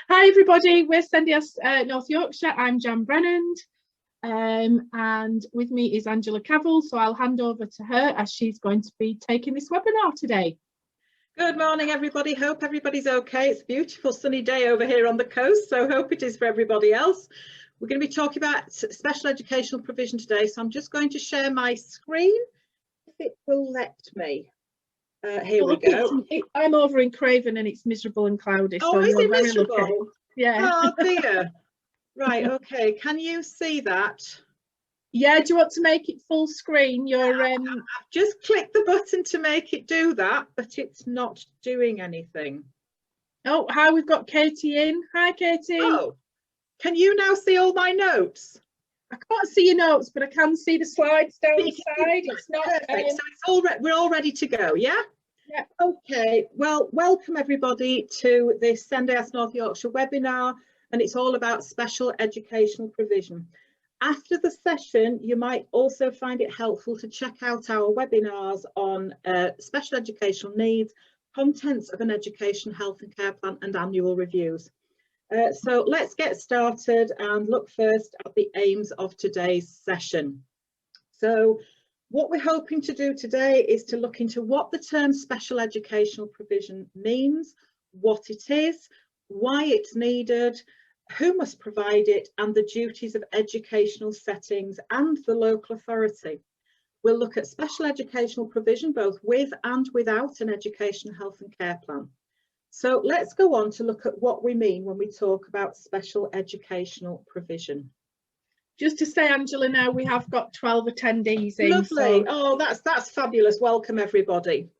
Hi everybody, we're Sendiass North Yorkshire. I'm Jan Brennan, and with me is Angela Cavill, so I'll hand over to her as she's going to be taking this webinar today. Good morning everybody, hope everybody's okay. It's a beautiful sunny day over here on the coast, so hope it is for everybody else. We're going to be talking about special educational provision today, so I'm just going to share my screen if it will let me. Here we go. I'm over in Craven and it's miserable and cloudy. Oh, so is you're it very miserable? lucky. Yeah. Oh dear. Right, okay, can you see that? Yeah, do you want to make it full screen? I've just clicked the button to make it do that, but it's not doing anything. Oh, hi, we've got Katie in. Hi Katie. Oh, can you now see all my notes? I can't see your notes, but I can see the slides down the side. It's not perfect. So it's we're all ready to go, yeah? Yeah. Okay, well, welcome everybody to this Sendiass North Yorkshire webinar, and it's all about special educational provision. After the session, you might also find it helpful to check out our webinars on special educational needs, contents of an education health and care plan, and annual reviews. So let's get started and look first at the aims of today's session. So what we're hoping to do today is to look into what the term special educational provision means, what it is, why it's needed, who must provide it, and the duties of educational settings and the local authority. We'll look at special educational provision both with and without an education health and care plan. So let's go on to look at what we mean when we talk about special educational provision. Just to say, Angela, now we have got 12 attendees in. Lovely. So... Oh, that's fabulous. Welcome everybody.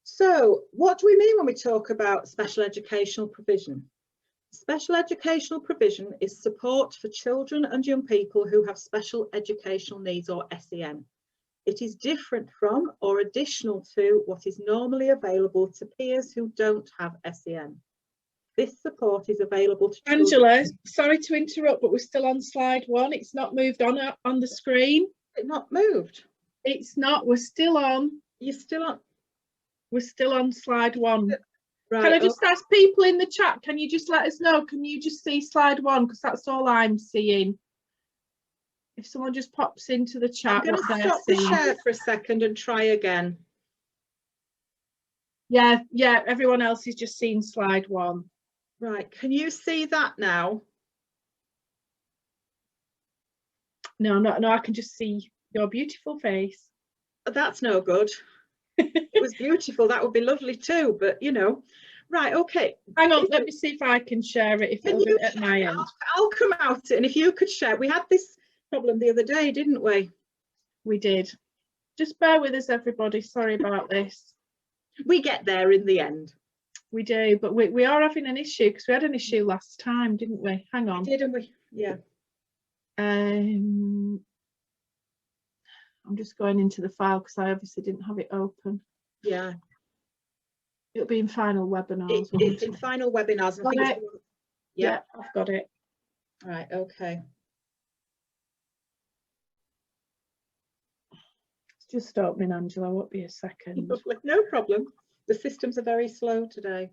So what do we mean when we talk about special educational provision? Special educational provision is support for children and young people who have special educational needs, or SEN. It is different from or additional to what is normally available to peers who don't have SEN. This support is available to Angela, children. Sorry to interrupt, but we're still on slide 1. It's not moved on the screen. It's not moved. It's not. We're still on. You're still on. We're still on slide 1. Right. Can I just ask people in the chat? Can you just let us know? Can you just see slide 1? Because that's all I'm seeing. If someone just pops into the chat, I'm going to stop the share for a second and try again. Yeah, everyone else is just seeing slide 1. Right, can you see that now? No, I can just see your beautiful face. That's no good. It was beautiful, that would be lovely too, but you know. Right, okay. Hang on, let me see if I can share it, if it'll be at my end. I'll come out, and if you could share. We had this problem the other day, didn't we? We did. Just bear with us, everybody. Sorry about this. We get there in the end. We do, but we are having an issue because we had an issue last time, didn't we? Hang on. Didn't we? Yeah. I'm just going into the file because I obviously didn't have it open. Yeah. It'll be in final webinars. It's in final webinars. Got it? Yeah, I've got it. Right, okay. It's just opening, Angela. Won't be a second. No problem. The systems are very slow today.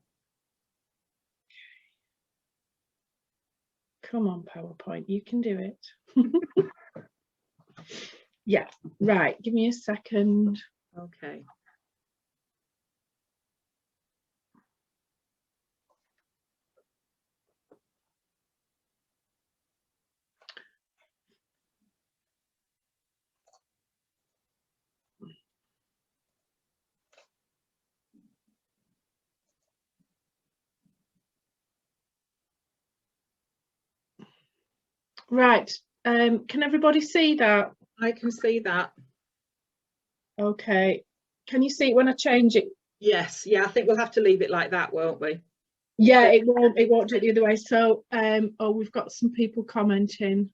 Come on, PowerPoint, you can do it. Yeah, right. Give me a second. Okay. Right, can everybody see that? I can see that. Okay, can you see it when I change it? Yes, yeah, I think we'll have to leave it like that, won't we? Yeah, it won't do it the other way. So oh, we've got some people commenting.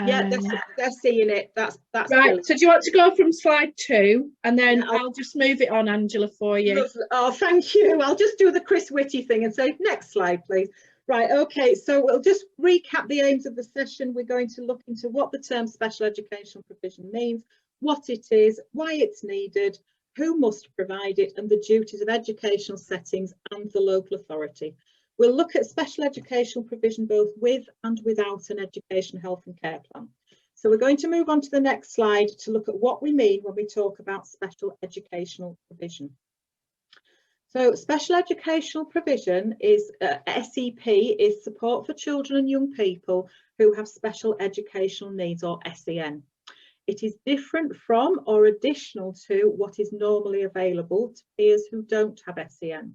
Yeah, they're seeing it. That's right. brilliant. So do you want to go from slide 2 and then I'll just move it on, Angela, for you? Lovely. Oh, thank you. I'll just do the Chris Whitty thing and say next slide, please. Right, okay, so we'll just recap the aims of the session. We're going to look into what the term special educational provision means, what it is, why it's needed, who must provide it, and the duties of educational settings and the local authority. We'll look at special educational provision both with and without an education, health and care plan. So we're going to move on to the next slide to look at what we mean when we talk about special educational provision. So special educational provision is SEP, is support for children and young people who have special educational needs, or SEN. It is different from or additional to what is normally available to peers who don't have SEN.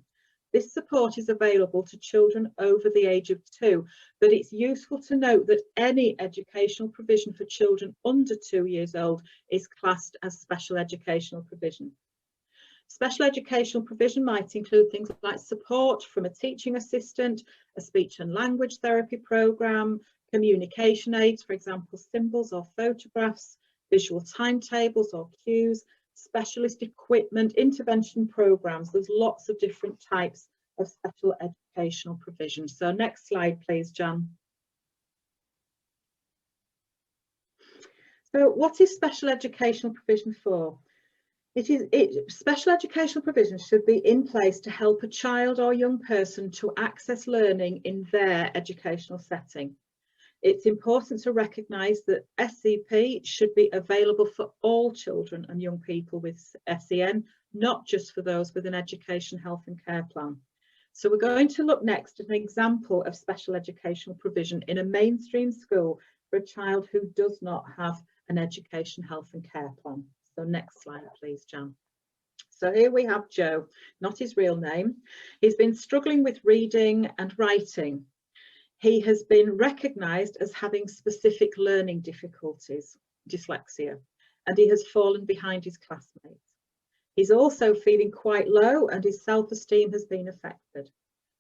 This support is available to children over the age of 2, but it's useful to note that any educational provision for children under 2 years old is classed as special educational provision. Special educational provision might include things like support from a teaching assistant, a speech and language therapy programme, communication aids, for example, symbols or photographs, visual timetables or cues, specialist equipment, intervention programmes. There's lots of different types of special educational provision. So next slide, please, Jan. So what is special educational provision for? Special educational provision should be in place to help a child or young person to access learning in their educational setting. It's important to recognise that SEP should be available for all children and young people with SEN, not just for those with an education, health and care plan. So we're going to look next at an example of special educational provision in a mainstream school for a child who does not have an education, health and care plan. So next slide, please, Jan. So here we have Joe, not his real name. He's been struggling with reading and writing. He has been recognised as having specific learning difficulties, dyslexia, and he has fallen behind his classmates. He's also feeling quite low and his self-esteem has been affected.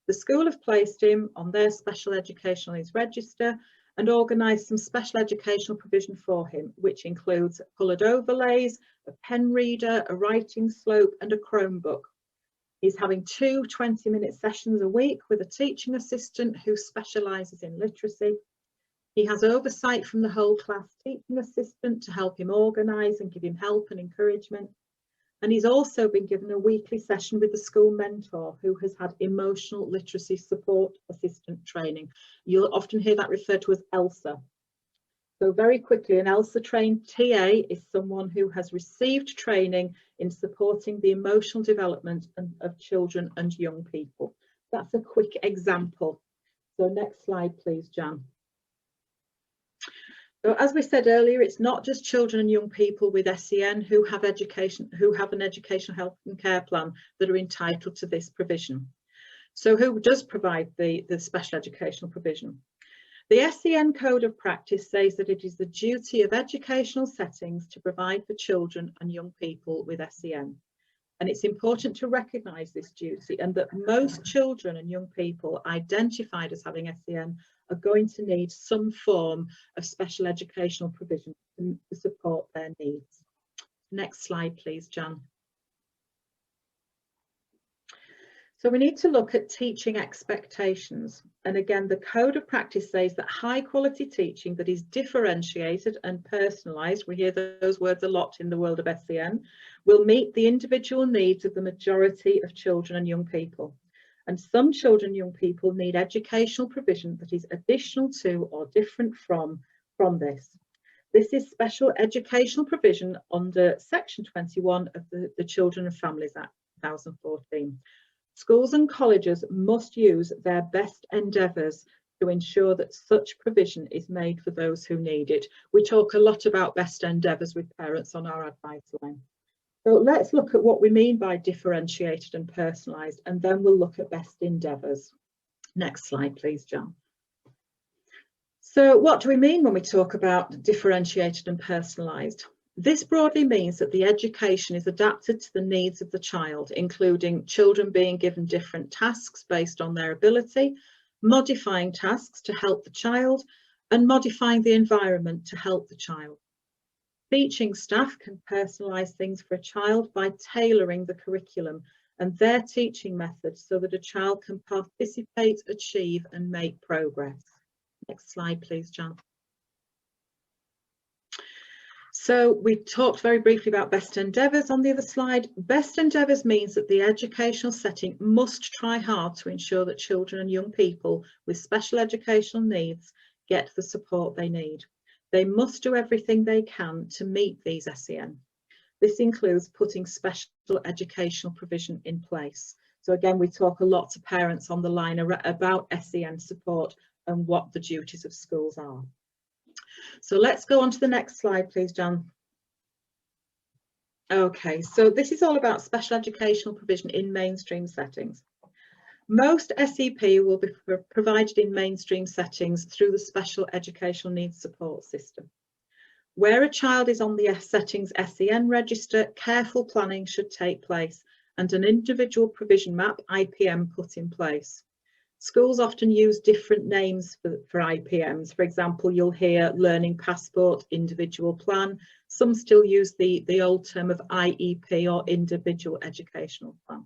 The school have placed him on their special educational needs register and organised some special educational provision for him, which includes coloured overlays, a pen reader, a writing slope and a Chromebook. He's having 2 20-minute sessions a week with a teaching assistant who specialises in literacy. He has oversight from the whole class teaching assistant to help him organise and give him help and encouragement. And he's also been given a weekly session with the school mentor who has had emotional literacy support assistant training. You'll often hear that referred to as ELSA. So very quickly, an ELSA trained TA is someone who has received training in supporting the emotional development of children and young people. That's a quick example. So next slide, please, Jan. So as we said earlier, it's not just children and young people with SEN who have an educational health and care plan that are entitled to this provision. So who does provide the special educational provision? The SEN Code of Practice says that it is the duty of educational settings to provide for children and young people with SEN. And it's important to recognise this duty and that most children and young people identified as having SEN are going to need some form of special educational provision to support their needs. Next slide, please, Jan. So we need to look at teaching expectations. And again, the Code of Practice says that high quality teaching that is differentiated and personalised, we hear those words a lot in the world of SEN, will meet the individual needs of the majority of children and young people. And some children and young people need educational provision that is additional to or different from this. This is special educational provision under Section 21 of the Children and Families Act 2014. Schools and colleges must use their best endeavours to ensure that such provision is made for those who need it. We talk a lot about best endeavours with parents on our advice line. So let's look at what we mean by differentiated and personalised, and then we'll look at best endeavours. Next slide, please, John. So what do we mean when we talk about differentiated and personalised? This broadly means that the education is adapted to the needs of the child, including children being given different tasks based on their ability, modifying tasks to help the child, and modifying the environment to help the child. Teaching staff can personalise things for a child by tailoring the curriculum and their teaching methods so that a child can participate, achieve and make progress. Next slide, please, John. So we talked very briefly about best endeavours on the other slide. Best endeavours means that the educational setting must try hard to ensure that children and young people with special educational needs get the support they need. They must do everything they can to meet these SEN. This includes putting special educational provision in place. So again, we talk a lot to parents on the line about SEN support and what the duties of schools are. So let's go on to the next slide, please, Jan. Okay, so this is all about special educational provision in mainstream settings. Most SEP will be provided in mainstream settings through the special educational needs support system. Where a child is on the settings SEN register, careful planning should take place and an individual provision map, IPM, put in place. Schools often use different names for IPMs. For example, you'll hear learning passport, individual plan. Some still use the old term of IEP or individual educational plan.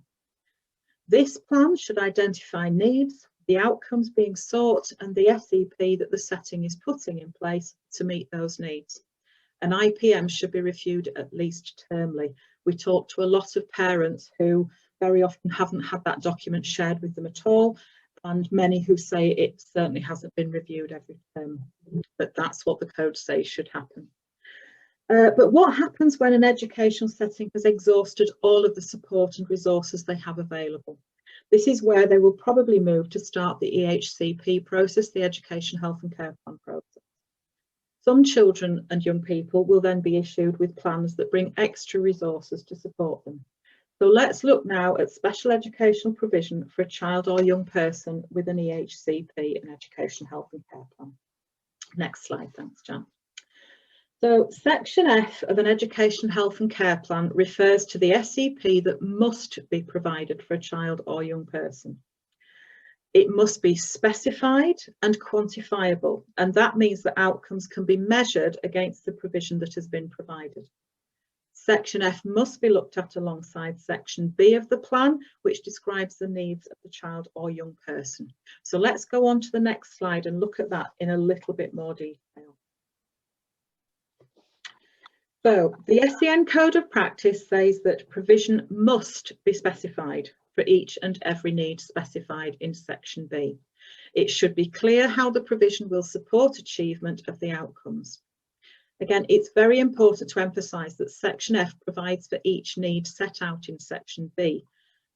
This plan should identify needs, the outcomes being sought, and the SEP that the setting is putting in place to meet those needs. An IPM should be reviewed at least termly. We talk to a lot of parents who very often haven't had that document shared with them at all, and many who say it certainly hasn't been reviewed every term, but that's what the code says should happen. But what happens when an educational setting has exhausted all of the support and resources they have available? This is where they will probably move to start the EHCP process, the Education, Health and Care Plan process. Some children and young people will then be issued with plans that bring extra resources to support them. So let's look now at special educational provision for a child or young person with an EHCP, an Education, Health and Care Plan. Next slide, thanks, Jan. So section F of an Education, Health and Care Plan refers to the SEP that must be provided for a child or young person. It must be specified and quantifiable, and that means that outcomes can be measured against the provision that has been provided. Section F must be looked at alongside section B of the plan, which describes the needs of the child or young person. So let's go on to the next slide and look at that in a little bit more detail. So the SEN Code of Practice says that provision must be specified for each and every need specified in section B. It should be clear how the provision will support achievement of the outcomes. Again, it's very important to emphasise that section F provides for each need set out in section B.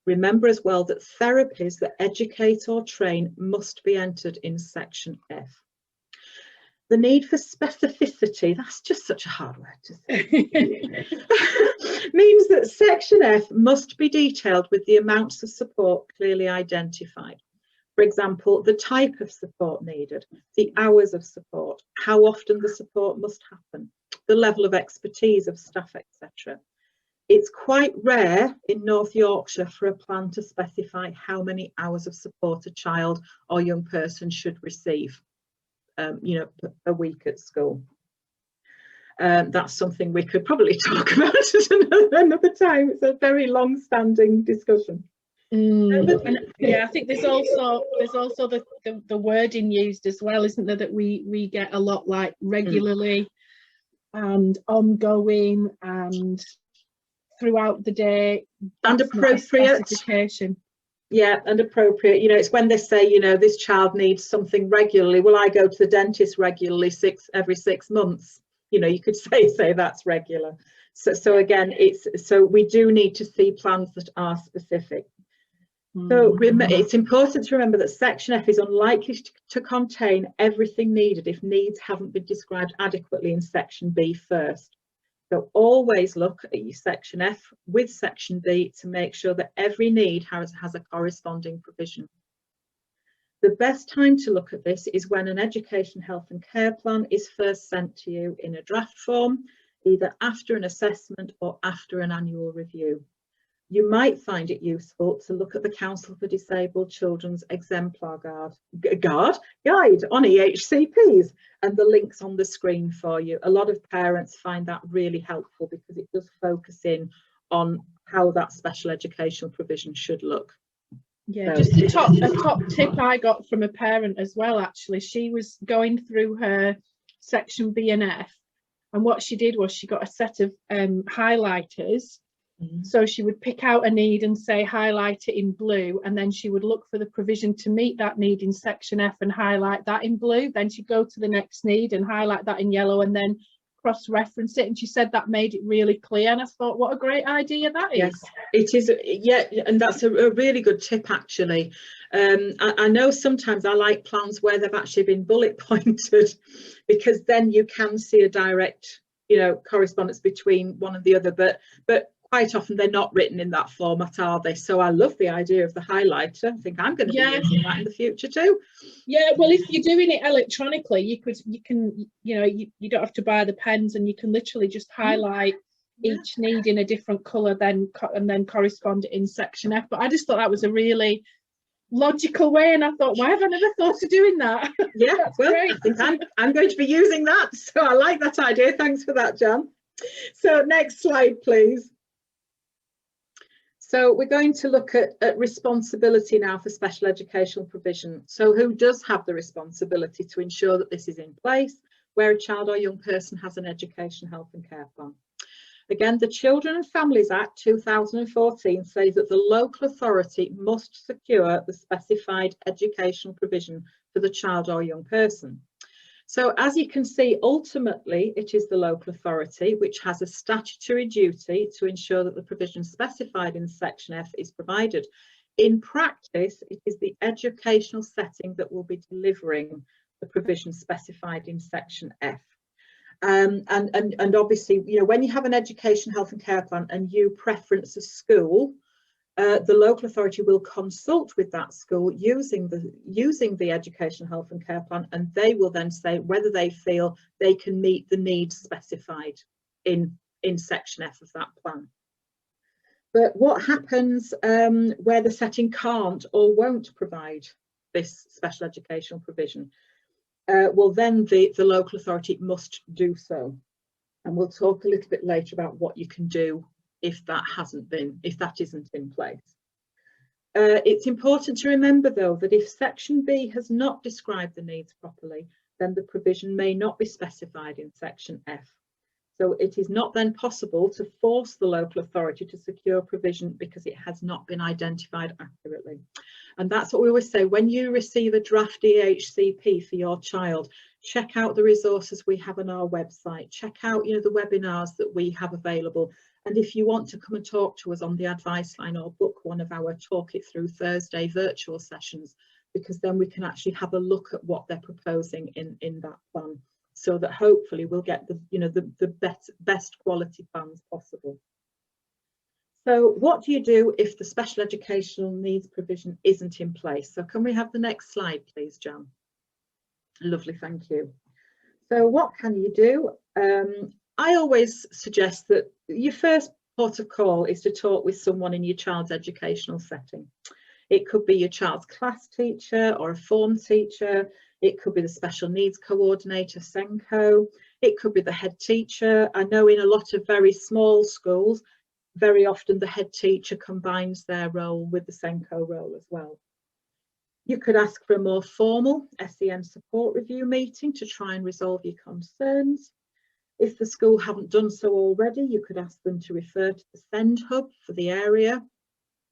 Remember as well that therapies that educate or train must be entered in section F. The need for specificity, that's just such a hard word to say, means that section F must be detailed with the amounts of support clearly identified. For example, the type of support needed, the hours of support, how often the support must happen, the level of expertise of staff, etc. It's quite rare in North Yorkshire for a plan to specify how many hours of support a child or young person should receive, a week at school. That's something we could probably talk about at another time. It's a very long-standing discussion. And yeah, I think there's also the wording used as well, isn't there, that we get a lot like regularly and ongoing and throughout the day, and appropriate specification. Yeah, and appropriate. It's when they say, this child needs something regularly. Well, I go to the dentist regularly every 6 months. You could say that's regular. So again, so we do need to see plans that are specific. So it's important to remember that section F is unlikely to contain everything needed if needs haven't been described adequately in section B first. So always look at your section F with section B to make sure that every need has a corresponding provision. The best time to look at this is when an Education, Health and Care Plan is first sent to you in a draft form, either after an assessment or after an annual review. You might find it useful to look at the Council for Disabled Children's exemplar guide on EHCPs and the links on the screen for you. A lot of parents find that really helpful because it does focus in on how that special educational provision should look. Yeah, just a top tip I got from a parent as well, actually. She was going through her section B and F, And what she did was she got a set of highlighters. Mhm. So she would pick out a need and say highlight it in blue, and then she would look for the provision to meet that need in section F and highlight that in blue. Then she'd go to the next need and highlight that in yellow and then cross-reference it. And she said that made it really clear. And I thought, what a great idea that is. Yes, it is. Yeah, and that's a really good tip, actually. I know sometimes I like plans where they've actually been bullet pointed, because then you can see a direct, you know, correspondence between one and the other. But quite often they're not written in that format, are they? So I love the idea of the highlighter. I think I'm going to be using that in the future too. Yeah, well, if you're doing it electronically, you can, you know, you don't have to buy the pens, and you can literally just highlight each need in a different colour, and then correspond it in section F. But I just thought that was a really logical way, and I thought, why have I never thought of doing that? Yeah, well, great. I think I'm going to be using that, so I like that idea. Thanks for that, Jan. So next slide, please. So we're going to look at responsibility now for special educational provision. So who does have the responsibility to ensure that this is in place where a child or young person has an education, health and care plan? Again, the Children and Families Act 2014 says that the local authority must secure the specified educational provision for the child or young person. So as you can see, ultimately, it is the local authority which has a statutory duty to ensure that the provision specified in section F is provided. In practice, it is the educational setting that will be delivering the provision specified in section F. And obviously, you know, when you have an education, health and care plan and you preference a school, the local authority will consult with that school using the education, health and care plan, and they will then say whether they feel they can meet the needs specified in section F of that plan. But what happens where the setting can't or won't provide this special educational provision? Well, then the local authority must do so, and we'll talk a little bit later about what you can do if that isn't in place. It's important to remember, though, that if section B has not described the needs properly, then the provision may not be specified in section F. So it is not then possible to force the local authority to secure provision because it has not been identified accurately. And that's what we always say, when you receive a draft EHCP for your child, check out the resources we have on our website, check out, you know, the webinars that we have available. And if you want to come and talk to us on the advice line or book one of our Talk It Through Thursday virtual sessions, because then we can actually have a look at what they're proposing in that plan, so that hopefully we'll get the, you know, the best quality plans possible. So what do you do if the special educational needs provision isn't in place? So can we have the next slide, please, Jan? Lovely, thank you. So what can you do? I always suggest that your first port of call is to talk with someone in your child's educational setting. It could be your child's class teacher or a form teacher. It could be the special needs coordinator, SENCO. It could be the head teacher. I know in a lot of very small schools, very often the head teacher combines their role with the SENCO role as well. You could ask for a more formal SEN support review meeting to try and resolve your concerns. If the school haven't done so already, you could ask them to refer to the SEND hub for the area.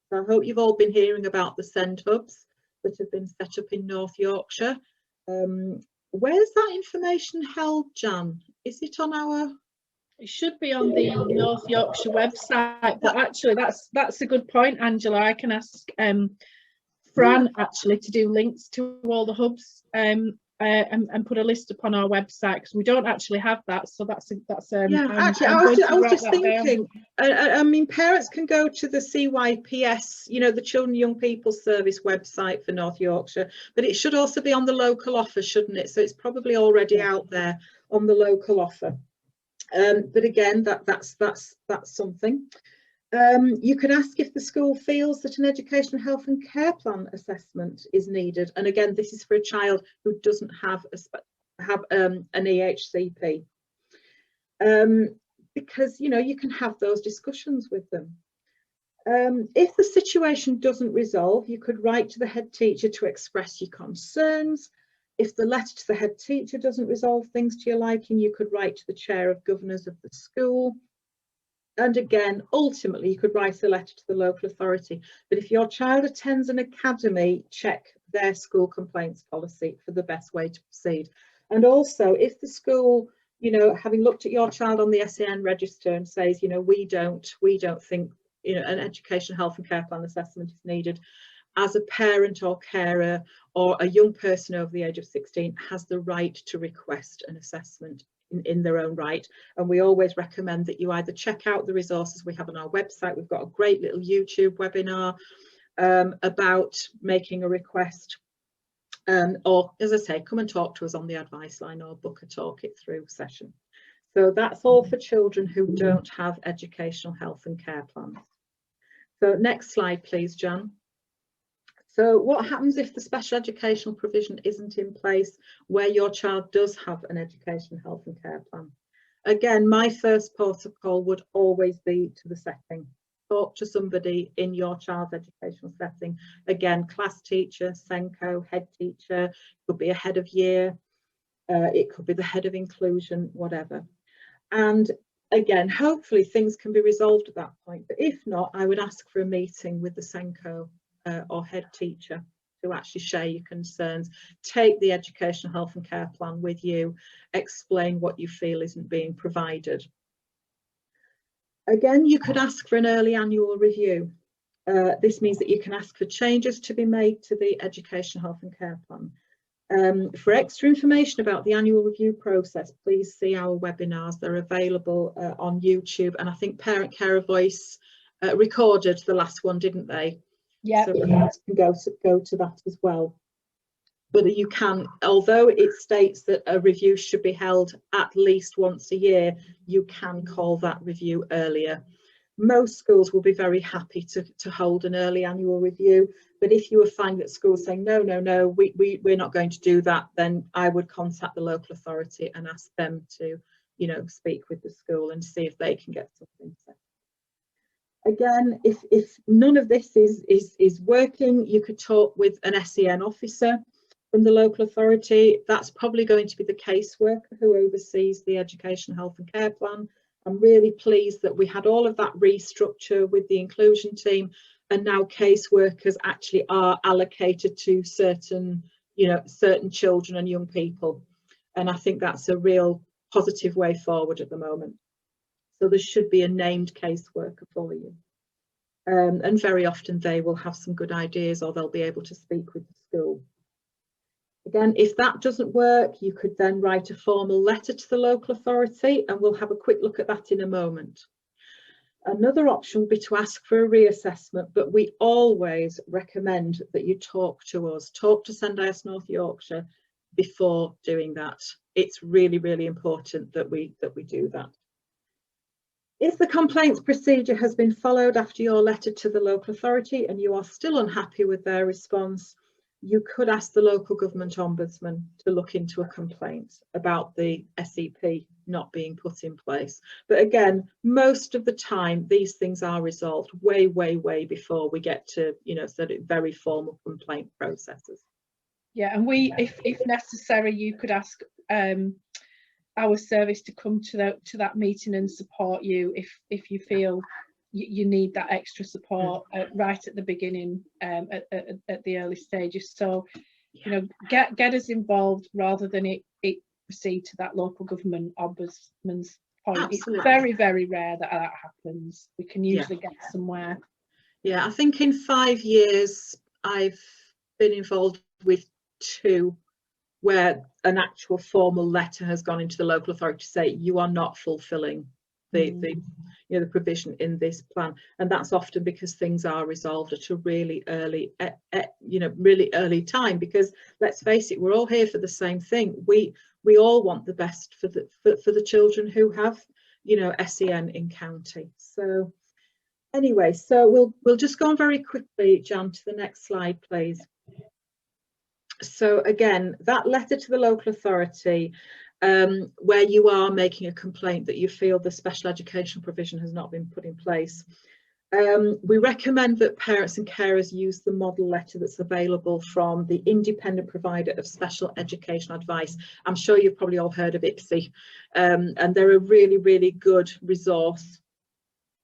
So I hope you've all been hearing about the SEND hubs that have been set up in North Yorkshire. Where's that information held, Jan? Is it on our... It should be on the North Yorkshire website, but actually that's a good point, Angela. I can ask Fran actually to do links to all the hubs and put a list upon our website, because we don't actually have that. So that's yeah. Actually, I was just thinking. I mean, parents can go to the CYPS, you know, the Children and Young People Service website for North Yorkshire, but it should also be on the local offer, shouldn't it? So it's probably already out there on the local offer. But again, that's something. You could ask if the school feels that an education, health and care plan assessment is needed. And again, this is for a child who doesn't have an EHCP. Because, you know, you can have those discussions with them. If the situation doesn't resolve, you could write to the head teacher to express your concerns. If the letter to the head teacher doesn't resolve things to your liking, you could write to the chair of governors of the school. And again, ultimately, you could write a letter to the local authority. But if your child attends an academy, check their school complaints policy for the best way to proceed. And also, if the school, you know, having looked at your child on the SEN register and says, you know, we don't think, you know, an education, health and care plan assessment is needed, as a parent or carer or a young person over the age of 16 has the right to request an assessment in their own right. And we always recommend that you either check out the resources we have on our website. We've got a great little YouTube webinar about making a request, or as I say, come and talk to us on the advice line or book a talk it through session. So that's all for children who don't have educational health and care plans. So next slide, please, Jan. So what happens if the special educational provision isn't in place where your child does have an education, health and care plan? Again, my first port of call would always be to the setting. Talk to somebody in your child's educational setting. Again, class teacher, SENCO, head teacher, could be a head of year, it could be the head of inclusion, whatever. And again, hopefully things can be resolved at that point. But if not, I would ask for a meeting with the SENCO or head teacher to actually share your concerns, take the educational health and care plan with you, explain what you feel isn't being provided. Again, you could ask for an early annual review. This means that you can ask for changes to be made to the educational health and care plan. For extra information about the annual review process, please see our webinars. They're available on YouTube, and I think Parent Carer Voice recorded the last one, didn't they? Yeah. So parents can go to that as well. But you can, although it states that a review should be held at least once a year, you can call that review earlier. Most schools will be very happy to hold an early annual review, but if you were finding that schools saying no, we're not going to do that, then I would contact the local authority and ask them to, you know, speak with the school and see if they can get something set. Again, if none of this is working, you could talk with an SEN officer from the local authority. That's probably going to be the caseworker who oversees the education, health and care plan. I'm really pleased that we had all of that restructure with the inclusion team, and now caseworkers actually are allocated to certain, you know, certain children and young people. And I think that's a real positive way forward at the moment. So there should be a named caseworker for you. And very often they will have some good ideas, or they'll be able to speak with the school. Again, if that doesn't work, you could then write a formal letter to the local authority, and we'll have a quick look at that in a moment. Another option would be to ask for a reassessment, but we always recommend that you talk to us, talk to Sendiass North Yorkshire before doing that. It's really, really important that we do that. If the complaints procedure has been followed after your letter to the local authority and you are still unhappy with their response, you could ask the local government ombudsman to look into a complaint about the SEP not being put in place. But again, most of the time, these things are resolved way before we get to, you know, sort of very formal complaint processes. Yeah, and if necessary, you could ask our service to come to that meeting and support you if you feel you need that extra support right at the beginning, at the early stages. So, you know, get us involved rather than it proceed to that local government ombudsman's point. Absolutely. It's very, very rare that happens. We can usually get somewhere. Yeah, I think in 5 years I've been involved with 2 where an actual formal letter has gone into the local authority to say you are not fulfilling the provision in this plan, and that's often because things are resolved at a really early really early time, because let's face it, we're all here for the same thing. We all want the best for the children who have, you know, SEN in county. So anyway, so we'll just go on very quickly, Jan, to the next slide, please. So again, that letter to the local authority, where you are making a complaint that you feel the special educational provision has not been put in place, We recommend that parents and carers use the model letter that's available from the independent provider of special educational advice. I'm sure you've probably all heard of EHCP, and they're a really, really good resource.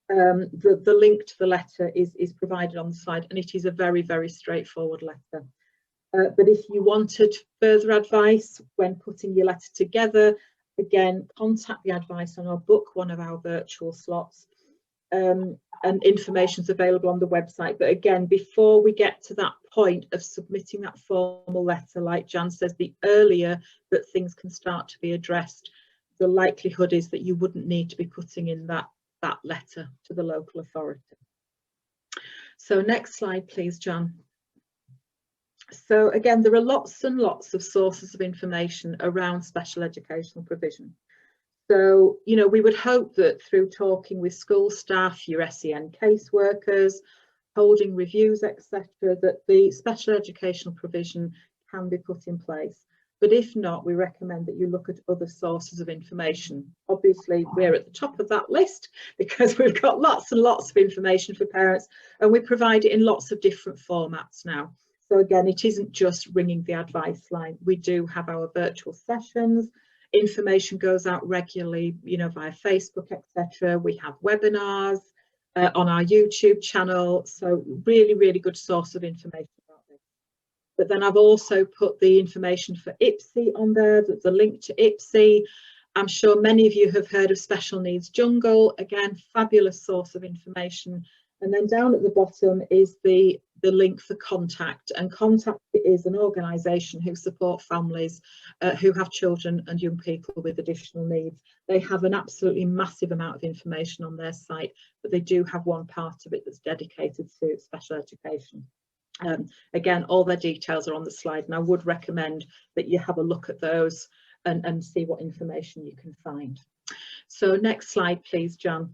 The link to the letter is provided on the slide, and it is a very, very straightforward letter. But if you wanted further advice when putting your letter together, again, contact the advisor or book one of our virtual slots. And information is available on the website. But again, before we get to that point of submitting that formal letter, like Jan says, the earlier that things can start to be addressed, the likelihood is that you wouldn't need to be putting in that letter to the local authority. So next slide, please, Jan. So again, there are lots and lots of sources of information around special educational provision. So, you know, we would hope that through talking with school staff, your SEN caseworkers, holding reviews, etc., that the special educational provision can be put in place. But if not, we recommend that you look at other sources of information. Obviously, we're at the top of that list because we've got lots and lots of information for parents, and we provide it in lots of different formats now. So again, it isn't just ringing the advice line. We do have our virtual sessions. Information goes out regularly, you know, via Facebook, etc. We have webinars on our YouTube channel. So really, really good source of information about this. But then I've also put the information for EHCP on there, the link to EHCP. I'm sure many of you have heard of Special Needs Jungle. Again, fabulous source of information. And then down at the bottom is the link for Contact, and Contact is an organisation who support families who have children and young people with additional needs. They have an absolutely massive amount of information on their site, but they do have one part of it that's dedicated to special education. Again, all their details are on the slide, and I would recommend that you have a look at those and see what information you can find. So next slide, please, Jan.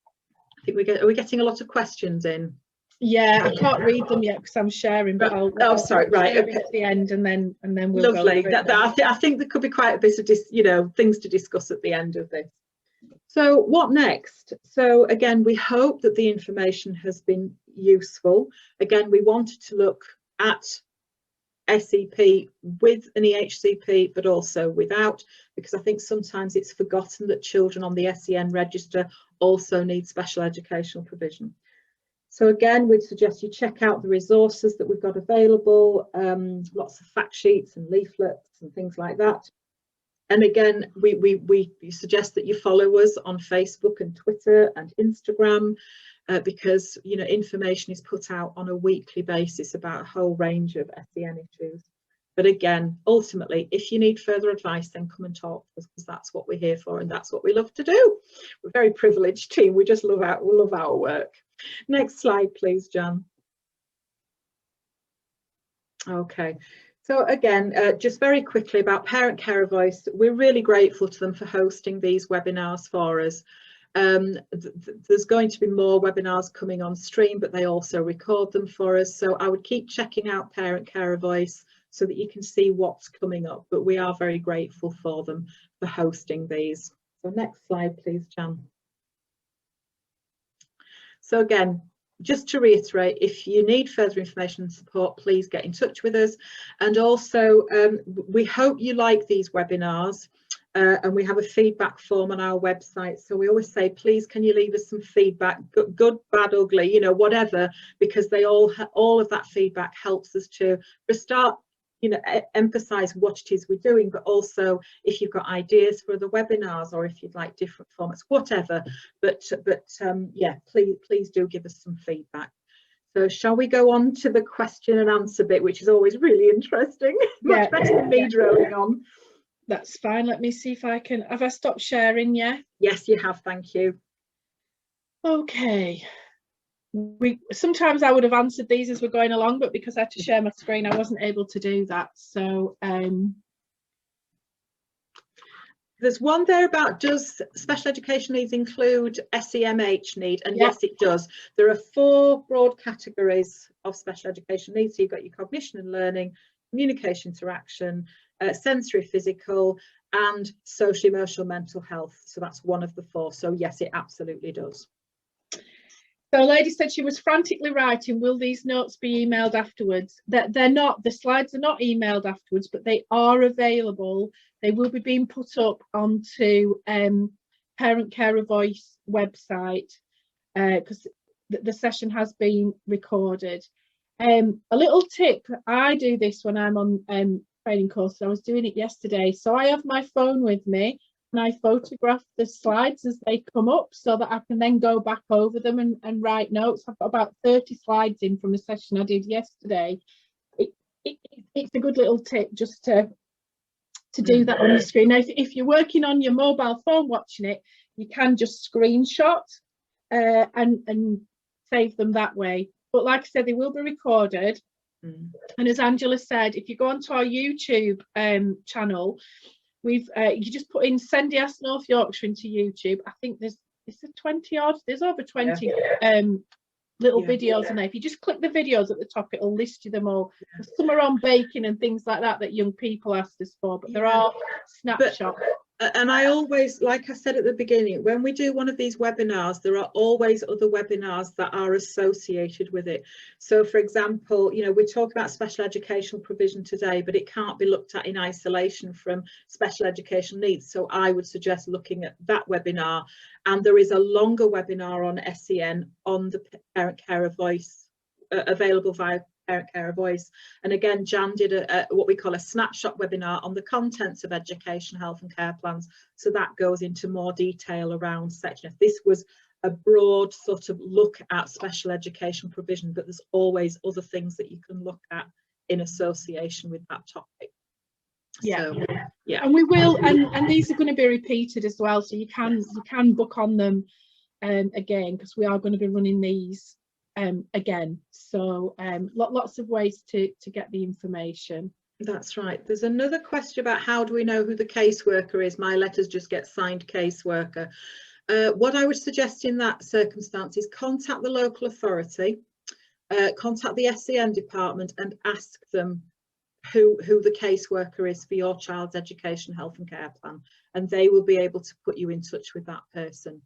I think are we getting a lot of questions in? Yeah, I can't read them yet because I'm sharing, but I'll sorry, right, okay. At the end, and then we'll lovely. Go I think there could be quite a bit of things to discuss at the end of this. So what next? So again, we hope that the information has been useful. Again, we wanted to look at SEP with an EHCP, but also without, because I think sometimes it's forgotten that children on the SEN register also need special educational provision. So again, we'd suggest you check out the resources that we've got available, lots of fact sheets and leaflets and things like that. And again, we suggest that you follow us on Facebook and Twitter and Instagram, because, you know, information is put out on a weekly basis about a whole range of SEN issues. But again, ultimately, if you need further advice, then come and talk to us, because that's what we're here for and that's what we love to do. We're a very privileged team. We just love our work. Next slide, please, Jan. Okay. So again, just very quickly about Parent Carer Voice, we're really grateful to them for hosting these webinars for us. There's going to be more webinars coming on stream, but they also record them for us. So I would keep checking out Parent Carer Voice so that you can see what's coming up, but we are very grateful for them for hosting these. So next slide, please, Jan. So again, just to reiterate, if you need further information and support, please get in touch with us. And also, we hope you like these webinars, and we have a feedback form on our website. So we always say, please, can you leave us some feedback, good, bad, ugly, you know, whatever, because they all of that feedback helps us to start, you know, emphasize what it is we're doing, but also if you've got ideas for the webinars or if you'd like different formats, whatever. But yeah, please do give us some feedback. So shall we go on to the question and answer bit, which is always really interesting. Much better than me droning on. That's fine. Let me see if I can. Have I stopped sharing? Yeah. Yes, you have. Thank you. Okay. Sometimes I would have answered these as we're going along, but because I had to share my screen, I wasn't able to do that. So there's one there about, does special education needs include SEMH need? And yes, it does. There are 4 broad categories of special education needs. So you've got your cognition and learning, communication interaction, sensory physical, and social emotional mental health. So that's one of the 4. So yes, it absolutely does. So a lady said she was frantically writing, will these notes be emailed afterwards? That they're not, the slides are not emailed afterwards, but they are available. They will be being put up onto Parent Carer Voice website because the session has been recorded. A little tip, I do this when I'm on training courses. I was doing it yesterday. So I have my phone with me and I photograph the slides as they come up so that I can then go back over them and write notes. I've got about 30 slides in from a session I did yesterday. It's a good little tip just to do that on your screen. Now, if you're working on your mobile phone watching it, you can just screenshot and save them that way. But like I said, they will be recorded. And as Angela said, if you go onto our YouTube channel, we've you just put in Sendiass North Yorkshire into YouTube. I think there's 20 odd, there's over 20 little videos on there. If you just click the videos at the top, it'll list you them all. Some are on baking and things like that young people asked us for, but there are snapshots. And I always, like I said at the beginning, when we do one of these webinars, there are always other webinars that are associated with it. So for example, you know, we're talking about special educational provision today, but it can't be looked at in isolation from special educational needs. So I would suggest looking at that webinar. And there is a longer webinar on SEN on the Parent Carer Voice, available via Parent Carer Voice. And again, Jan did what we call a snapshot webinar on the contents of education, health and care plans. So that goes into more detail around Section F. This was a broad sort of look at special education provision, but there's always other things that you can look at in association with that topic. Yeah, so, yeah. And we will, and these are going to be repeated as well, so you can book on them again, because we are going to be running these again. So lots of ways to get the information. That's right. There's another question about how do we know who the caseworker is? My letters just get signed caseworker. What I would suggest in that circumstance is contact the local authority, contact the SEN department and ask them who the caseworker is for your child's education, health and care plan, and they will be able to put you in touch with that person.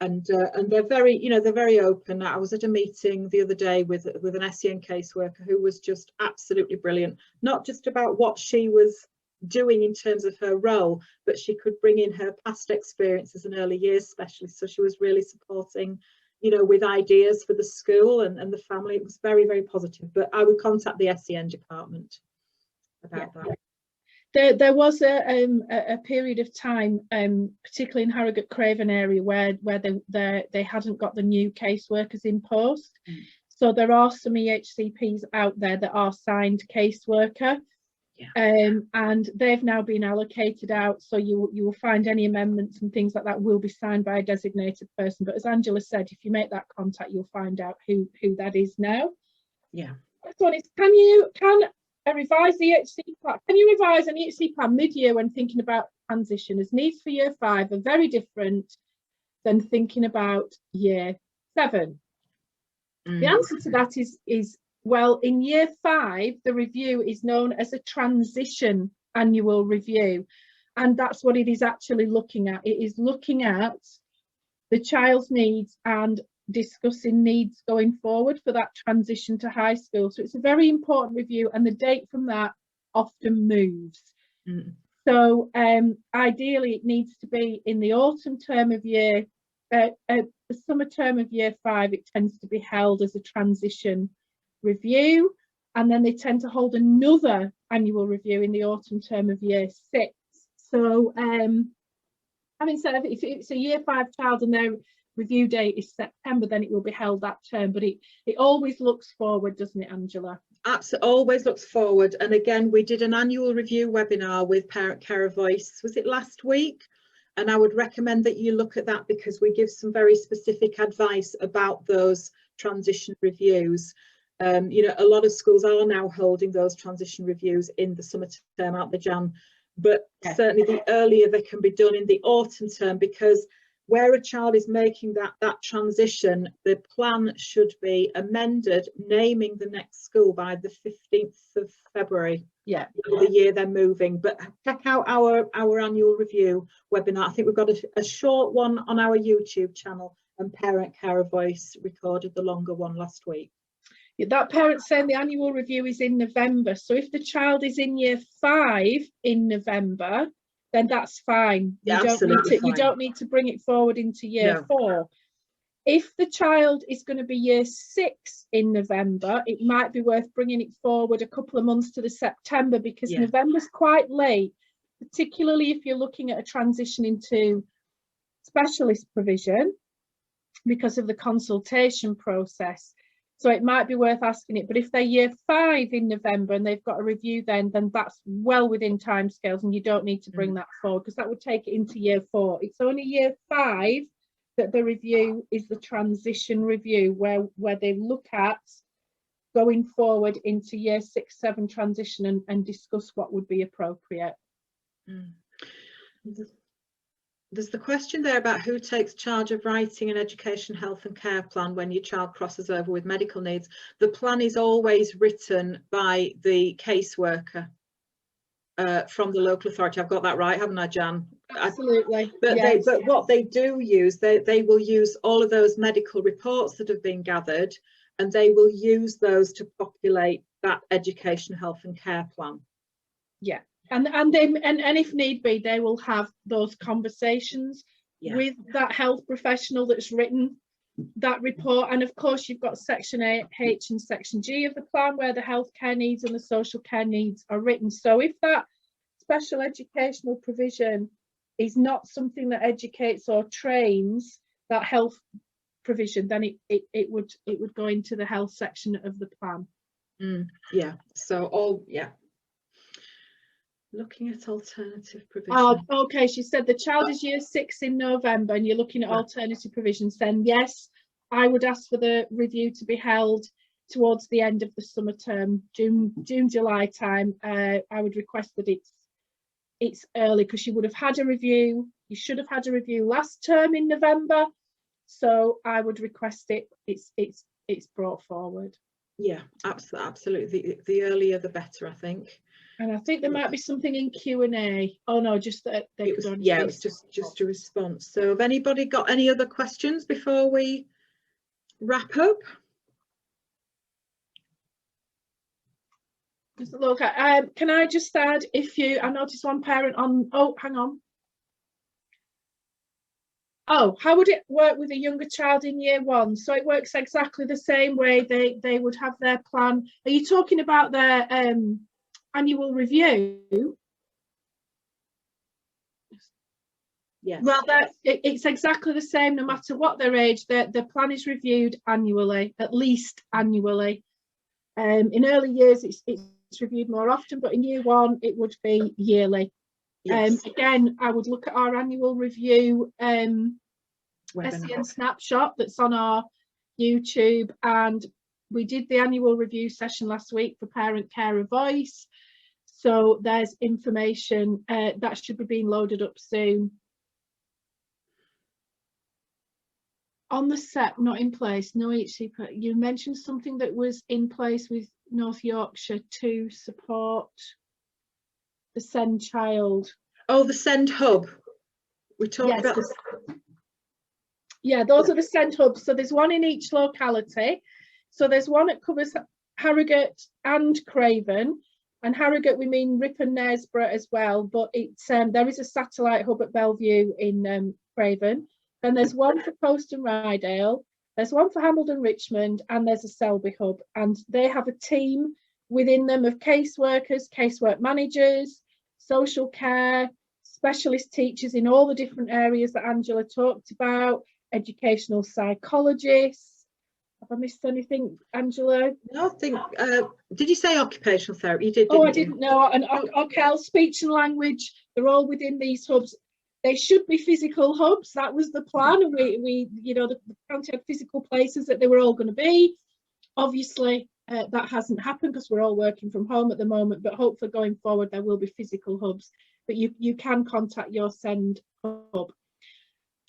And they're very, you know, they're very open. I was at a meeting the other day with an SEN caseworker who was just absolutely brilliant, not just about what she was doing in terms of her role, but she could bring in her past experience as an early years specialist. So she was really supporting, you know, with ideas for the school and the family. It was very, very positive. But I would contact the SEN department about that. There was a period of time, particularly in Harrogate Craven area, where they hadn't got the new caseworkers in post. So there are some EHCPs out there that are signed caseworker, and they've now been allocated out. So you will find any amendments and things like that will be signed by a designated person. But as Angela said, if you make that contact, you'll find out who that is now. Yeah. Next one is, can revise the EHC plan. Can you revise an EHC plan mid-year when thinking about transition, as needs for year 5 are very different than thinking about year 7? The answer to that is well, in year 5 the review is known as a transition annual review, and that's what it is actually looking at. It is looking at the child's needs and discussing needs going forward for that transition to high school. So it's a very important review, and the date from that often moves. So ideally it needs to be in the autumn term of year, the summer term of year 5, it tends to be held as a transition review, and then they tend to hold another annual review in the autumn term of year 6. So having said, if it's a year 5 child and their review date is September, then it will be held that term, but it always looks forward, doesn't it, Angela? Absolutely, always looks forward. And again, we did an annual review webinar with Parent Carer Voice, was it last week? And I would recommend that you look at that, because we give some very specific advice about those transition reviews. You know, a lot of schools are now holding those transition reviews in the summer term, out the Jan, but certainly the earlier they can be done in the autumn term, because where a child is making that transition, the plan should be amended, naming the next school by the 15th of February. Yeah, the year they're moving. But check out our annual review webinar. I think we've got a short one on our YouTube channel and Parent Care Voice recorded the longer one last week. That parent's saying the annual review is in November. So if the child is in year 5 in November, then that's fine. Yeah, absolutely fine. You don't need to bring it forward into year 4. If the child is going to be year 6 in November, it might be worth bringing it forward a couple of months to the September, because November's quite late, particularly if you're looking at a transition into specialist provision because of the consultation process. So it might be worth asking it. But if they're year 5 in November and they've got a review then that's well within timescales, and you don't need to bring that forward, because that would take it into year 4. It's only year 5 that the review is the transition review, where they look at going forward into year 6, 7 transition and discuss what would be appropriate. There's the question there about who takes charge of writing an education, health and care plan when your child crosses over with medical needs. The plan is always written by the caseworker from the local authority. I've got that right, haven't I, Jan? Absolutely. But yes. But what they do use, they will use all of those medical reports that have been gathered, and they will use those to populate that education, health and care plan. Yeah. And if need be, they will have those conversations with that health professional that's written that report. And of course, you've got section H and section G of the plan, where the healthcare needs and the social care needs are written. So if that special educational provision is not something that educates or trains that health provision, then it would go into the health section of the plan. So looking at alternative provision. Oh, okay, she said the child is year 6 in November and you're looking at alternative provisions. Then yes, I would ask for the review to be held towards the end of the summer term, June, July time. I would request that it's early, because you would have had a review. You should have had a review last term in November. So I would request it's brought forward. Yeah, absolutely. The earlier the better, I think. And I think there might be something in Q&A. Oh no, just that they could only it was just a response. So have anybody got any other questions before we wrap up? Just look at, can I just add, I noticed one parent on, hang on. How would it work with a younger child in year 1? So it works exactly the same way. They would have their plan. Are you talking about their annual review? Yes. Well, it's exactly the same no matter what their age. The plan is reviewed annually, at least annually. In early years, it's reviewed more often, but in year 1, it would be yearly. Yes. Again, I would look at our annual review SEN snapshot that's on our YouTube, and we did the annual review session last week for Parent Care Voice. So there's information that should be being loaded up soon. On the set, not in place, no EHCP. You mentioned something that was in place with North Yorkshire to support the SEND child. Oh, the SEND hub. We talked about this. Yeah, those are the SEND hubs. So there's one in each locality. So there's one that covers Harrogate and Craven. And Harrogate, we mean Ripon, Knaresborough as well. But it's there is a satellite hub at Bellevue in Craven. Then there's one for Post and Rydale. There's one for Hambledon, Richmond, and there's a Selby hub. And they have a team within them of caseworkers, casework managers, social care, specialist teachers in all the different areas that Angela talked about, educational psychologists. Have I missed anything, Angela? No, I think, did you say occupational therapy? You did, Oh, I didn't know. And OCL, speech and language, they're all within these hubs. They should be physical hubs. That was the plan. And we the county had physical places that they were all going to be. Obviously, that hasn't happened because we're all working from home at the moment, but hopefully going forward, there will be physical hubs. But you can contact your SEND hub.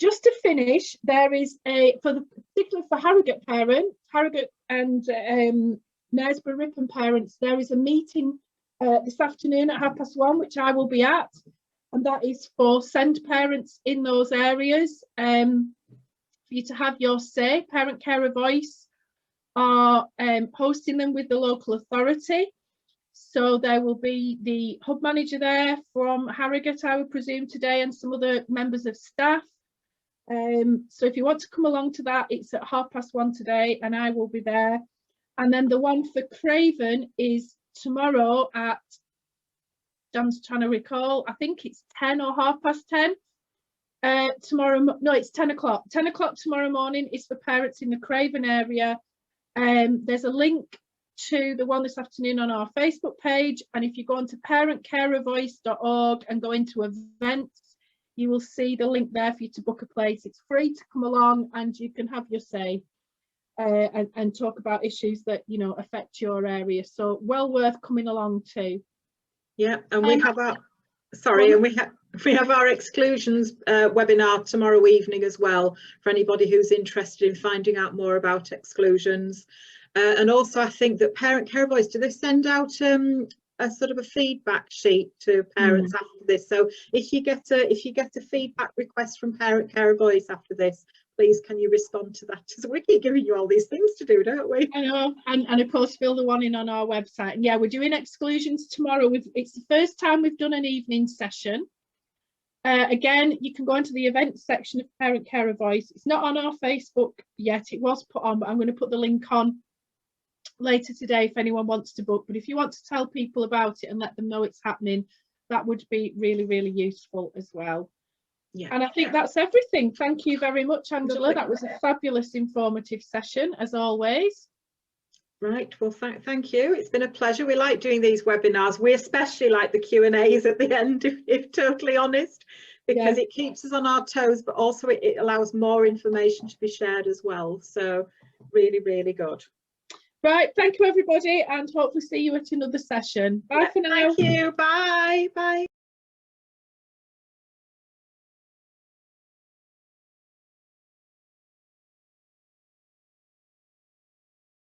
Just to finish, there is particularly for Harrogate parents, Harrogate and Knaresborough Ripon parents, there is a meeting this afternoon at 1:30, which I will be at, and that is for SEND parents in those areas. for you to have your say. Parent Carer Voice are hosting them with the local authority. So there will be the hub manager there from Harrogate, I would presume, today, and some other members of staff. So if you want to come along to that, it's at 1:30 today, and I will be there. And then the one for Craven is tomorrow at, Dan's trying to recall, I think it's 10 or 10:30. Tomorrow, no, it's 10 o'clock. 10 o'clock tomorrow morning is for parents in the Craven area. There's a link to the one this afternoon on our Facebook page, and if you go onto parentcarervoice.org and go into events, you will see the link there for you to book a place. It's free to come along, and you can have your say and talk about issues that, you know, affect your area. So well worth coming along to. Yeah, and we have our and we have our exclusions webinar tomorrow evening as well, for anybody who's interested in finding out more about exclusions. And also, I think that Parent Carer Voice, do they send out a sort of a feedback sheet to parents after this? So if you get a feedback request from Parent Carer Voice after this, please can you respond to that? Because we keep giving you all these things to do, don't we? I know, and of course fill the one in on our website. And yeah, we're doing exclusions tomorrow. It's the first time we've done an evening session. Again, you can go into the events section of Parent Carer Voice. It's not on our Facebook yet. It was put on, but I'm going to put the link on later today if anyone wants to book. But if you want to tell people about it and let them know it's happening, that would be really, really useful as well. Yeah. And I think that's everything. Thank you very much, Angela. That was a fabulous, informative session, as always. Right, well, thank you. It's been a pleasure. We like doing these webinars. We especially like the Q&As at the end, if totally honest, because it keeps us on our toes, but also it allows more information to be shared as well. So really, really good. Right, thank you, everybody, and hopefully see you at another session. Bye for now. Thank you. Bye. Bye.